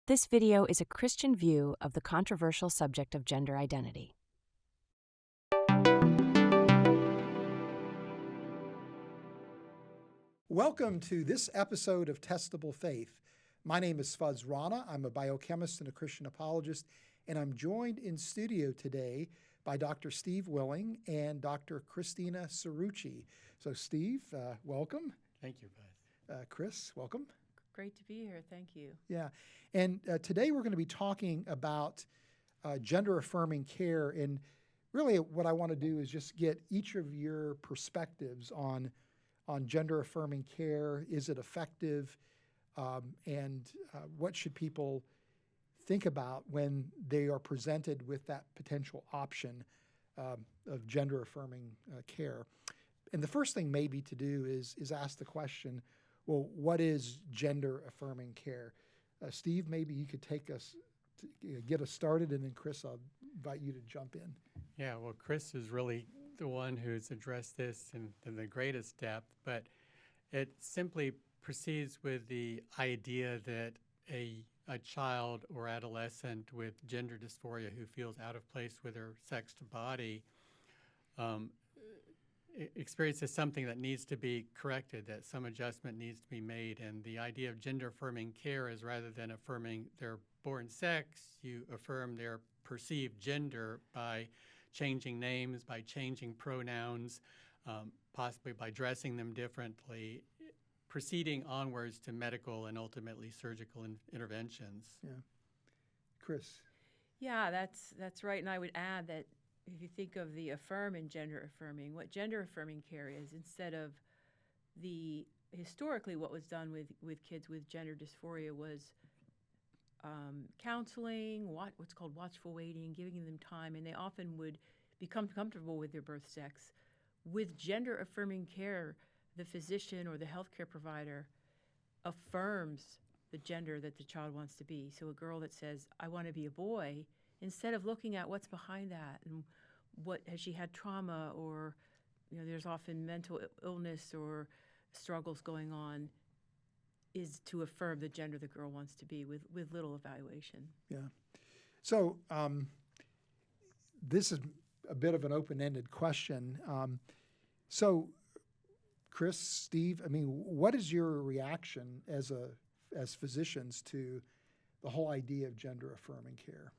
This video is a Christian view of the controversial subject of gender identity. Welcome to this episode of Testable Faith. My name is Rana. I'm a biochemist and a Christian apologist, and I'm joined in studio today by Dr. Steve Willing and Dr. Christina Cirucci. So Steve, welcome. Thank you, Beth. Chris, welcome. Great to be here. Thank you. Yeah. And today we're going to be talking about gender-affirming care. And really what I want to do is just get each of your perspectives on gender-affirming care. Is it effective? And what should people think about when they are presented with that potential option of gender-affirming care? And the first thing maybe to do is ask the question, well, what is gender-affirming care? Steve, maybe you could take us, get us started, and then Chris, I'll invite you to jump in. Yeah, well, Chris is really the one who's addressed this in the greatest depth, but it simply proceeds with the idea that a child or adolescent with gender dysphoria who feels out of place with her sexed body experiences something that needs to be corrected, that some adjustment needs to be made. And the idea of gender-affirming care is rather than affirming their born sex, you affirm their perceived gender by changing names, by changing pronouns, possibly by dressing them differently, proceeding onwards to medical and ultimately surgical interventions. Yeah. Chris? Yeah, that's right. And I would add that if you think of the affirm and gender affirming, what gender affirming care is, instead of historically what was done with kids with gender dysphoria was counseling, what's called watchful waiting, giving them time, and they often would become comfortable with their birth sex. With gender affirming care, the physician or the healthcare provider affirms the gender that the child wants to be. So a girl that says, I want to be a boy, instead of looking at what's behind that and what has she had trauma, or there's often mental illness or struggles going on, is to affirm the gender the girl wants to be with little evaluation. Yeah. So this is a bit of an open-ended question. So Chris, Steve, I mean, what is your reaction as physicians to the whole idea of gender-affirming care?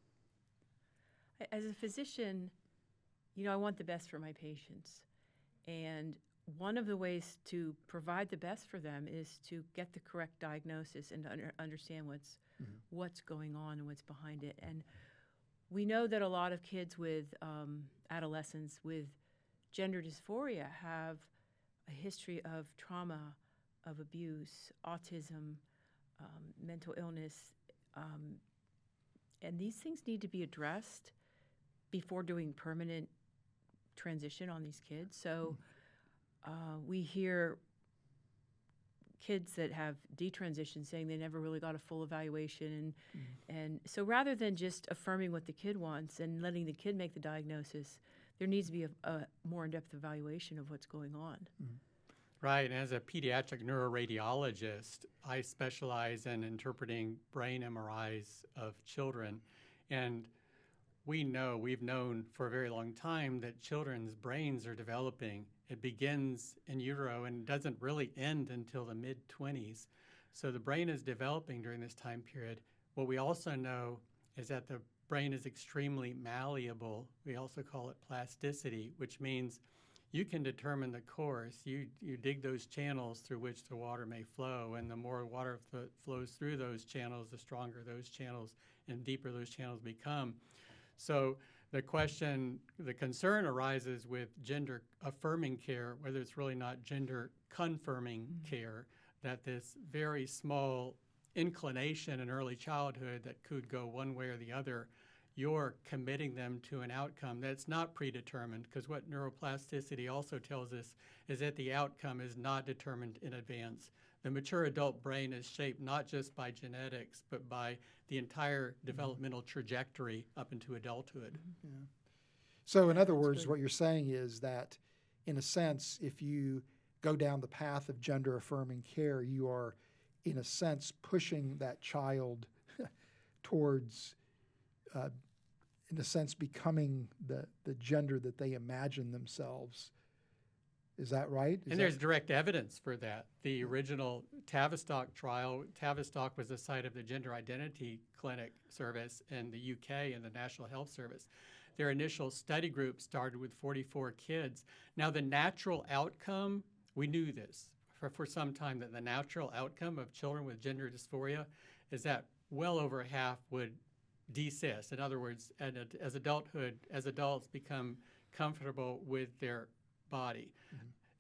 As a physician, I want the best for my patients. And one of the ways to provide the best for them is to get the correct diagnosis and to understand what's going on and what's behind it. And we know that a lot of kids with adolescents with gender dysphoria have a history of trauma, of abuse, autism, mental illness, and these things need to be addressed before doing permanent transition on these kids. So we hear kids that have detransitioned saying they never really got a full evaluation. And so rather than just affirming what the kid wants and letting the kid make the diagnosis, there needs to be a more in-depth evaluation of what's going on. Right. And as a pediatric neuroradiologist, I specialize in interpreting brain MRIs of children. And we've known for a very long time that children's brains are developing. It begins in utero and doesn't really end until the mid-20s. So the brain is developing during this time period. What we also know is that the brain is extremely malleable. We also call it plasticity, which means you can determine the course. You dig those channels through which the water may flow, and the more water flows through those channels, the stronger those channels and deeper those channels become. So the concern arises with gender-affirming care, whether it's really not gender-confirming care, that this very small inclination in early childhood that could go one way or the other, you're committing them to an outcome that's not predetermined, because what neuroplasticity also tells us is that the outcome is not determined in advance. The mature adult brain is shaped not just by genetics, but by the entire developmental trajectory up into adulthood. Yeah. So in other words, what you're saying is that, in a sense, if you go down the path of gender-affirming care, you are, in a sense, pushing that child towards, in a sense, becoming the gender that they imagine themselves. Is that right? And there's direct evidence for that. The original Tavistock trial, Tavistock was the site of the Gender Identity Clinic Service in the UK and the National Health Service. Their initial study group started with 44 kids. Now, the natural outcome, we knew this for some time, that the natural outcome of children with gender dysphoria is that well over half would desist. In other words, as adults become comfortable with their body.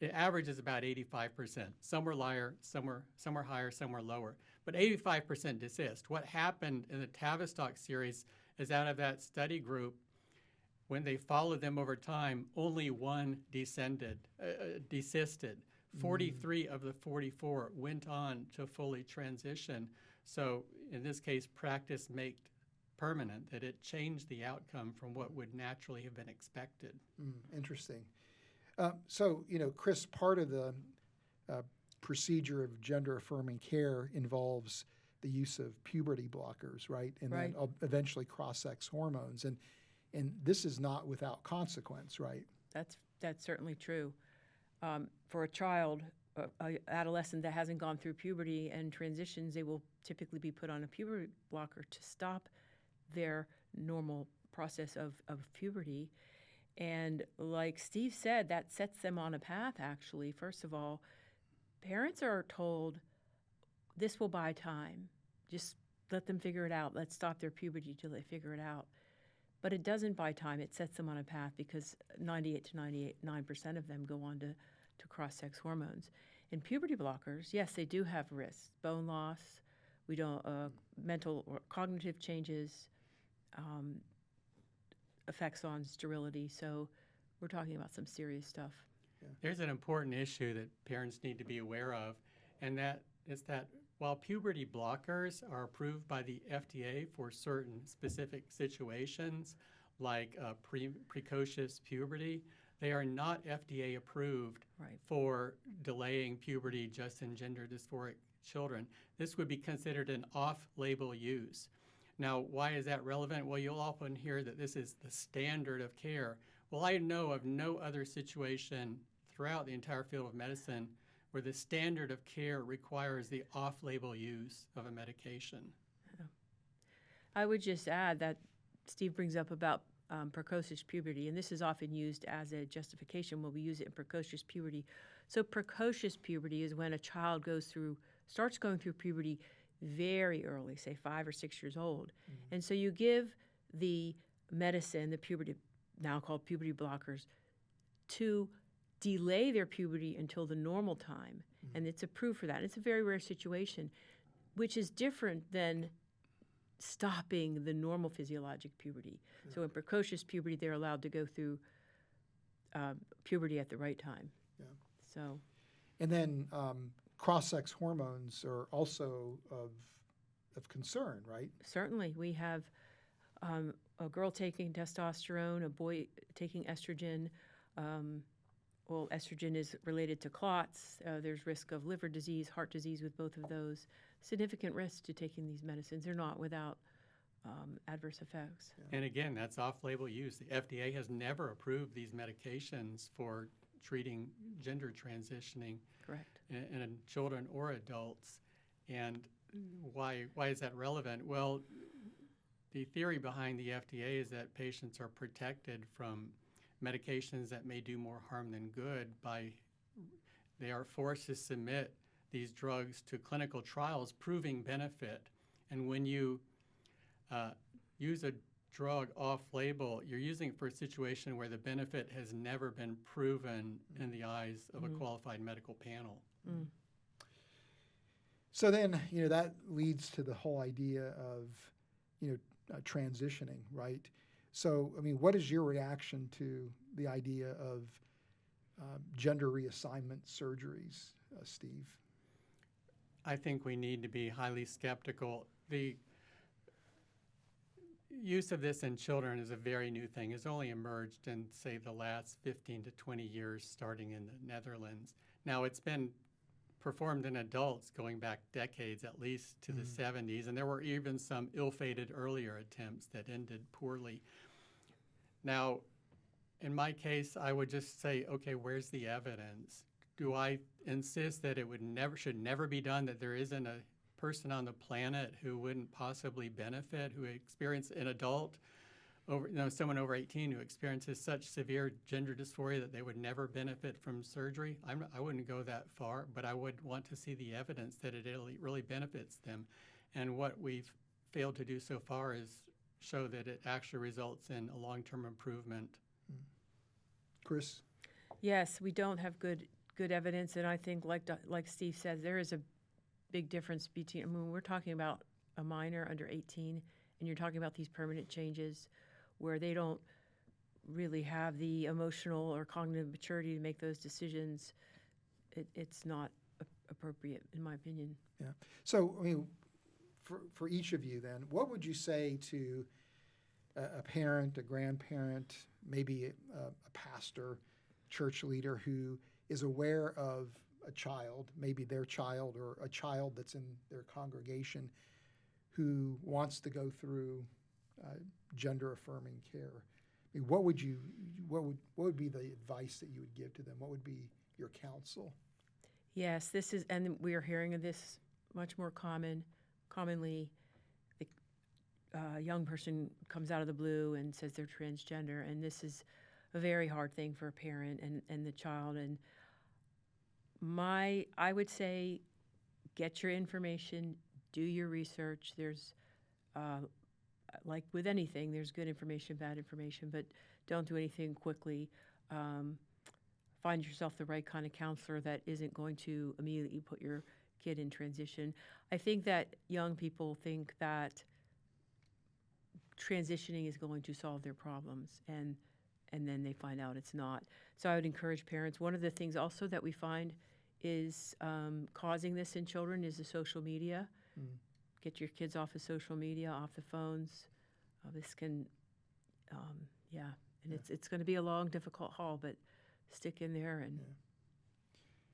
The average is about 85%. Some were higher, some were higher, some were lower. But 85% desist. What happened in the Tavistock series is out of that study group, when they followed them over time, only one desisted. 43 of the 44 went on to fully transition. So in this case, practice made permanent, that it changed the outcome from what would naturally have been expected. Interesting. So, Chris, part of the procedure of gender-affirming care involves the use of puberty blockers, right? And Right. then eventually cross-sex hormones. And this is not without consequence, right? That's certainly true. For a child, a adolescent that hasn't gone through puberty and transitions, they will typically be put on a puberty blocker to stop their normal process of puberty. And like Steve said, that sets them on a path, actually. First of all, parents are told, this will buy time. Just let them figure it out. Let's stop their puberty till they figure it out. But it doesn't buy time. It sets them on a path because 98 to 99% of them go on to cross-sex hormones. And puberty blockers, yes, they do have risks. Bone loss, mental or cognitive changes, effects on sterility. So we're talking about some serious stuff. There's an important issue that parents need to be aware of, and that is that while puberty blockers are approved by the FDA for certain specific situations, like precocious puberty, they are not FDA approved for delaying puberty just in gender dysphoric children. This would be considered an off-label use. Now, why is that relevant? Well, you'll often hear that this is the standard of care. Well, I know of no other situation throughout the entire field of medicine where the standard of care requires the off-label use of a medication. I would just add that Steve brings up about precocious puberty, and this is often used as a justification when we use it in precocious puberty. So precocious puberty is when a child starts going through puberty very early, say 5 or 6 years old. And so you give the medicine, the puberty, now called puberty blockers, to delay their puberty until the normal time. And it's approved for that. And it's a very rare situation, which is different than stopping the normal physiologic puberty. So in precocious puberty, they're allowed to go through puberty at the right time. So, and then cross-sex hormones are also of concern, right? Certainly. We have a girl taking testosterone, a boy taking estrogen. Well, estrogen is related to clots. There's risk of liver disease, heart disease with both of those. Significant risk to taking these medicines. They're not without adverse effects. And again, that's off-label use. The FDA has never approved these medications for treating gender transitioning Correct. in children or adults. And why is that relevant? Well, the theory behind the FDA is that patients are protected from medications that may do more harm than good they are forced to submit these drugs to clinical trials proving benefit. And when you use a drug off-label, you're using it for a situation where the benefit has never been proven in the eyes of a qualified medical panel. So then, that leads to the whole idea of, transitioning, right? So, what is your reaction to the idea of gender reassignment surgeries, Steve? I think we need to be highly skeptical. The use of this in children is a very new thing. It's only emerged in, say, the last 15 to 20 years, starting in the Netherlands. Now, it's been performed in adults going back decades, at least to the 70s, and there were even some ill-fated earlier attempts that ended poorly. Now, in my case, I would just say, okay, where's the evidence? Do I insist that it should never be done, that there isn't a person on the planet who wouldn't possibly benefit, who experience an adult, someone over 18 who experiences such severe gender dysphoria that they would never benefit from surgery? I wouldn't go that far, but I would want to see the evidence that it really benefits them. And what we've failed to do so far is show that it actually results in a long-term improvement. Chris? Yes, we don't have good evidence, and I think, like Steve says, there is a big difference between. I mean, we're talking about a minor under 18, and you're talking about these permanent changes, where they don't really have the emotional or cognitive maturity to make those decisions. It's not appropriate, in my opinion. Yeah. So, I mean, for each of you, then, what would you say to a parent, a grandparent, maybe a pastor, church leader who is aware of a child, maybe their child or a child that's in their congregation, who wants to go through gender affirming care? I mean, what would be the advice that you would give to them? What would be your counsel? Yes, and we are hearing of this much more commonly. A young person comes out of the blue and says they're transgender, and this is a very hard thing for a parent and the child. And I would say, get your information, do your research. There's, like with anything, there's good information, bad information, but don't do anything quickly. Find yourself the right kind of counselor that isn't going to immediately put your kid in transition. I think that young people think that transitioning is going to solve their problems, and then they find out it's not. So I would encourage parents. One of the things also that we find is causing this in children is the social media. Get your kids off of social media, off the phones. This can, and it's going to be a long, difficult haul, but stick in there. And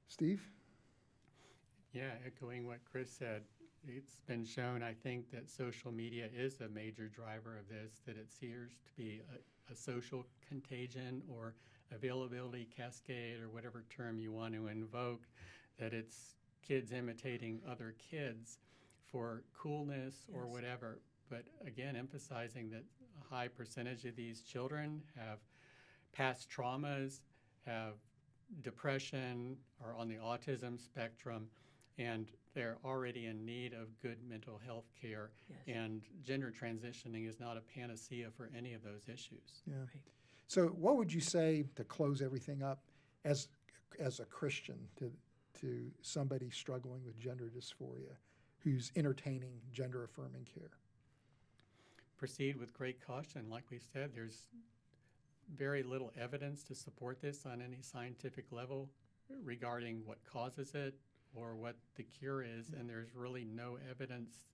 Steve? Yeah, echoing what Chris said, it's been shown, I think, that social media is a major driver of this, that it appears to be a social contagion or availability cascade or whatever term you want to invoke, that it's kids imitating other kids for coolness or whatever. But again, emphasizing that a high percentage of these children have past traumas, have depression, are on the autism spectrum, and they're already in need of good mental health care. Yes. And gender transitioning is not a panacea for any of those issues. Yeah. Right. So what would you say, to close everything up, as a Christian to somebody struggling with gender dysphoria who's entertaining gender affirming care? Proceed with great caution. Like we said, there's very little evidence to support this on any scientific level regarding what causes it or what the cure is, and there's really no evidence,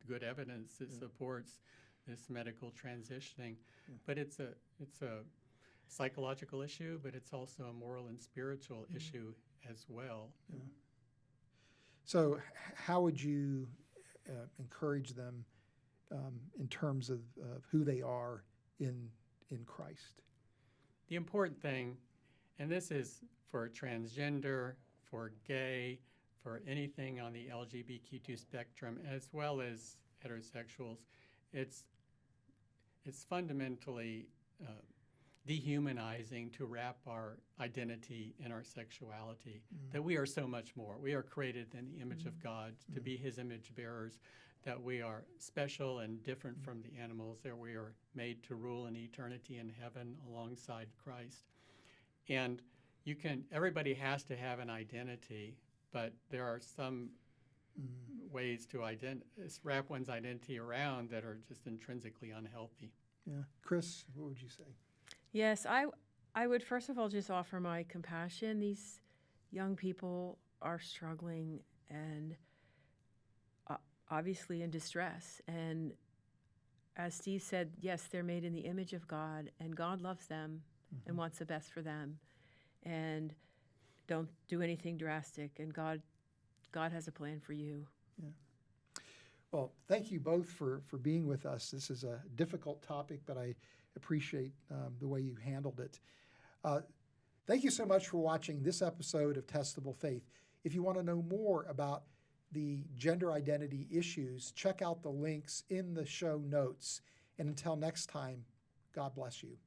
good evidence that supports this medical transitioning. But it's a psychological issue, but it's also a moral and spiritual issue as well. So how would you encourage them in terms of who they are in Christ? The important thing, and this is for transgender, for gay, for anything on the LGBTQ spectrum, as well as heterosexuals, it's fundamentally dehumanizing to wrap our identity in our sexuality, that we are so much more. We are created in the image of God to be his image bearers, that we are special and different from the animals, that we are made to rule in eternity in heaven alongside Christ. And everybody has to have an identity, but there are some ways to wrap one's identity around that are just intrinsically unhealthy. Yeah. Chris, what would you say? yes, I would first of all just offer my compassion. These young people are struggling and obviously in distress. And as Steve said, yes, they're made in the image of God, and God loves them and wants the best for them. And don't do anything drastic. And God God has a plan for you. Well, thank you both for being with us. This is a difficult topic, but I appreciate the way you handled it. Thank you so much for watching this episode of Testable Faith. If you want to know more about the gender identity issues, check out the links in the show notes. And until next time, God bless you.